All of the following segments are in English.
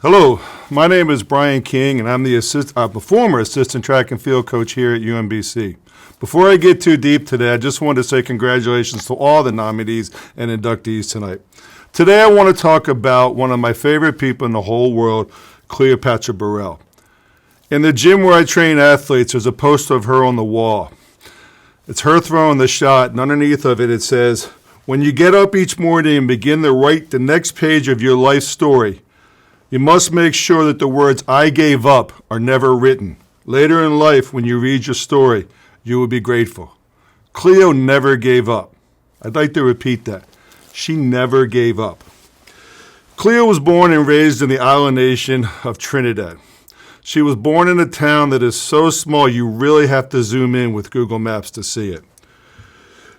Hello, my name is Brian King, and I'm the former assistant track and field coach here at UMBC. Before I get too deep today, I just want to say congratulations to all the nominees and inductees tonight. Today I want to talk about one of my favorite people in the whole world, Cleopatra Borel. In the gym where I train athletes, there's a poster of her on the wall. It's her throwing the shot, and underneath of it, it says, "When you get up each morning and begin to write the next page of your life story, you must make sure that the words 'I gave up' are never written. Later in life, when you read your story, you will be grateful." Cleo never gave up. I'd like to repeat that. She never gave up. Cleo was born and raised in the island nation of Trinidad. She was born in a town that is so small you really have to zoom in with Google Maps to see it.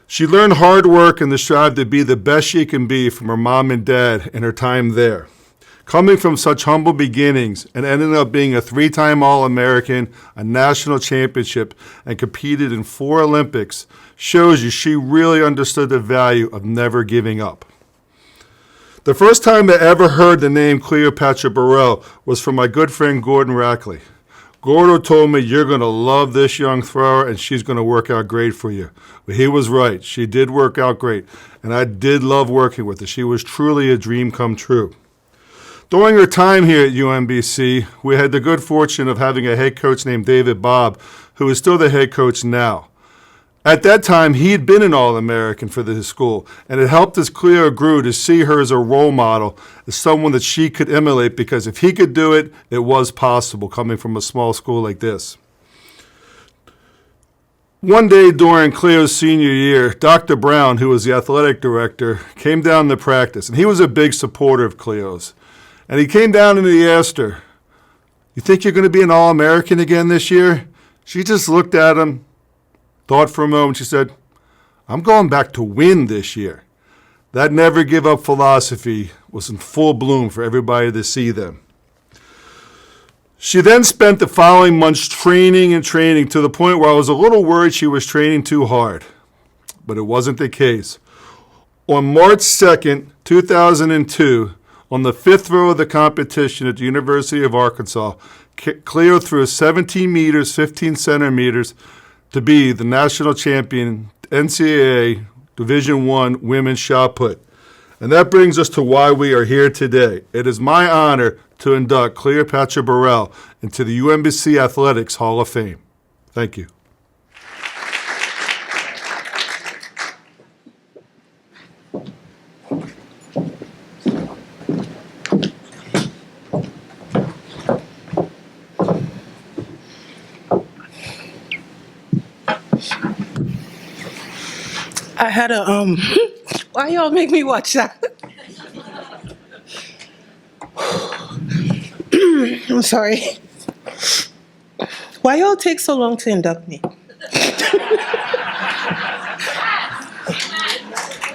She learned hard work and to strive to be the best she can be from her mom and dad in her time there. Coming from such humble beginnings and ending up being a 3-time All-American, a national championship, and competed in 4 Olympics shows you she really understood the value of never giving up. The first time I ever heard the name Cleopatra Borel was from my good friend Gordon Rackley. Gordo told me, "You're going to love this young thrower and she's going to work out great for you." But he was right. She did work out great, and I did love working with her. She was truly a dream come true. During her time here at UMBC, we had the good fortune of having a head coach named David Bobb, who is still the head coach now. At that time, he had been an All-American for his school, and it helped as Cleo grew to see her as a role model, as someone that she could emulate, because if he could do it, it was possible coming from a small school like this. One day during Cleo's senior year, Dr. Brown, who was the athletic director, came down to practice, and he was a big supporter of Cleo's. And he came down and he asked her, "You think you're going to be an All-American again this year?" She just looked at him, thought for a moment. She said, "I'm going back to win this year." That never give up philosophy was in full bloom for everybody to see them. She then spent the following months training and training to the point where I was a little worried she was training too hard. But it wasn't the case. On March 2nd, 2002, on the 5th row of the competition at the University of Arkansas, Cleo threw 17 meters, 15 centimeters to be the national champion NCAA Division I women's shot put. And that brings us to why we are here today. It is my honor to induct Cleopatra Borel into the UMBC Athletics Hall of Fame. Thank you. I had a, why y'all make me watch that? I'm sorry. Why y'all take so long to induct me?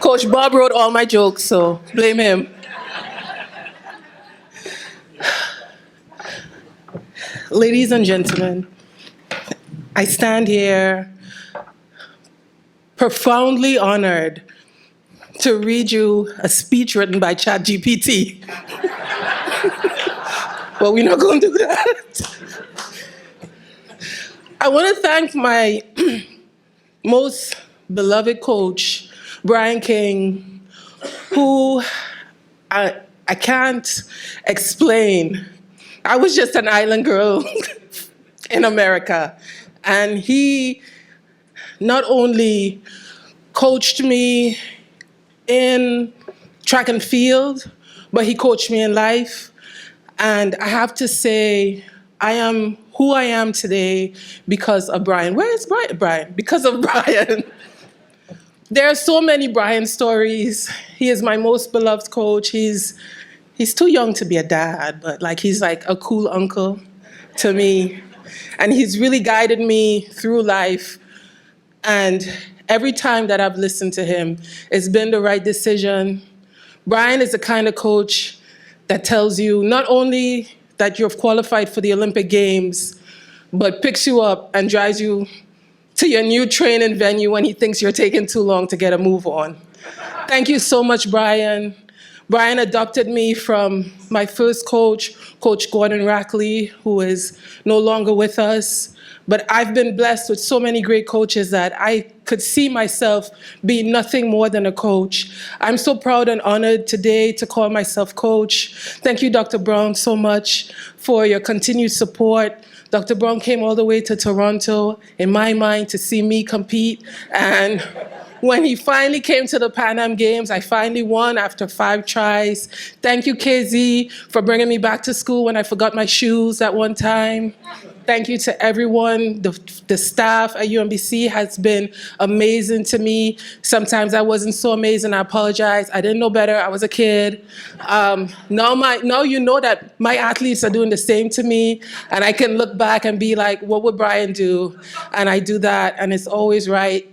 Coach Bob wrote all my jokes, so blame him. Ladies and gentlemen, I stand here profoundly honored to read you a speech written by ChatGPT. But we're not going to do that. I want to thank my most beloved coach, Brian King, who I can't explain. I was just an island girl in America, and he not only coached me in track and field, but he coached me in life. And I have to say, I am who I am today because of Brian. Where is Brian? Because of Brian. There are so many Brian stories. He is my most beloved coach. He's too young to be a dad, but he's like a cool uncle to me. And he's really guided me through life. And every time that I've listened to him, it's been the right decision. Brian is the kind of coach that tells you not only that you've qualified for the Olympic Games, but picks you up and drives you to your new training venue when he thinks you're taking too long to get a move on. Thank you so much, Brian. Brian adopted me from my first coach, Coach Gordon Rackley, who is no longer with us. But I've been blessed with so many great coaches that I could see myself being nothing more than a coach. I'm so proud and honored today to call myself coach. Thank you, Dr. Brown, so much for your continued support. Dr. Brown came all the way to Toronto, in my mind, to see me compete. And when he finally came to the Pan Am Games, I finally won after 5 tries. Thank you, KZ, for bringing me back to school when I forgot my shoes at one time. Thank you to everyone. The staff at UMBC has been amazing to me. Sometimes I wasn't so amazing. I apologize. I didn't know better. I was a kid. Now you know that my athletes are doing the same to me, and I can look back and be like, what would Brian do? And I do that, and it's always right.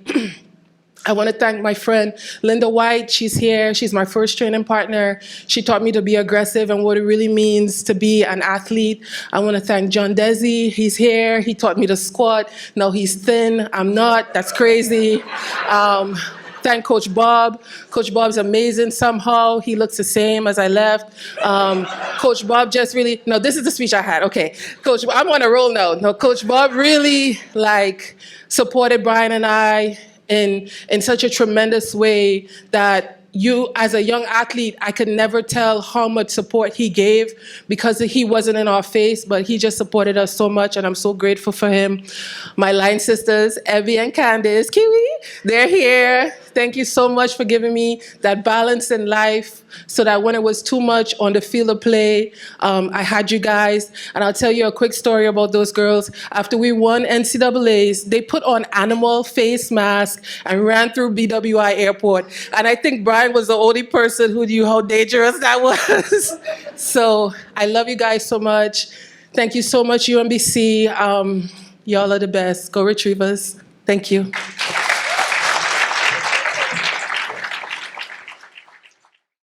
I want to thank my friend Linda White. She's here. She's my first training partner. She taught me to be aggressive and what it really means to be an athlete. I want to thank John Desi. He's here. He taught me to squat. No, he's thin. I'm not. That's crazy. Thank Coach Bob. Coach Bob's amazing somehow. He looks the same as I left. Coach Bob just really, no, this is the speech I had. Okay. Coach, I'm on a roll now. No, Coach Bob really supported Brian and I in such a tremendous way that as a young athlete, I could never tell how much support he gave because he wasn't in our face, but he just supported us so much, and I'm so grateful for him. My line sisters, Evie and Candace, Kiwi, they're here. Thank you so much for giving me that balance in life so that when it was too much on the field of play, I had you guys. And I'll tell you a quick story about those girls. After we won NCAAs, they put on animal face masks and ran through BWI Airport. And I think Brian was the only person who knew how dangerous that was. So I love you guys so much. Thank you so much, UMBC. Y'all are the best. Go Retrievers. Thank you.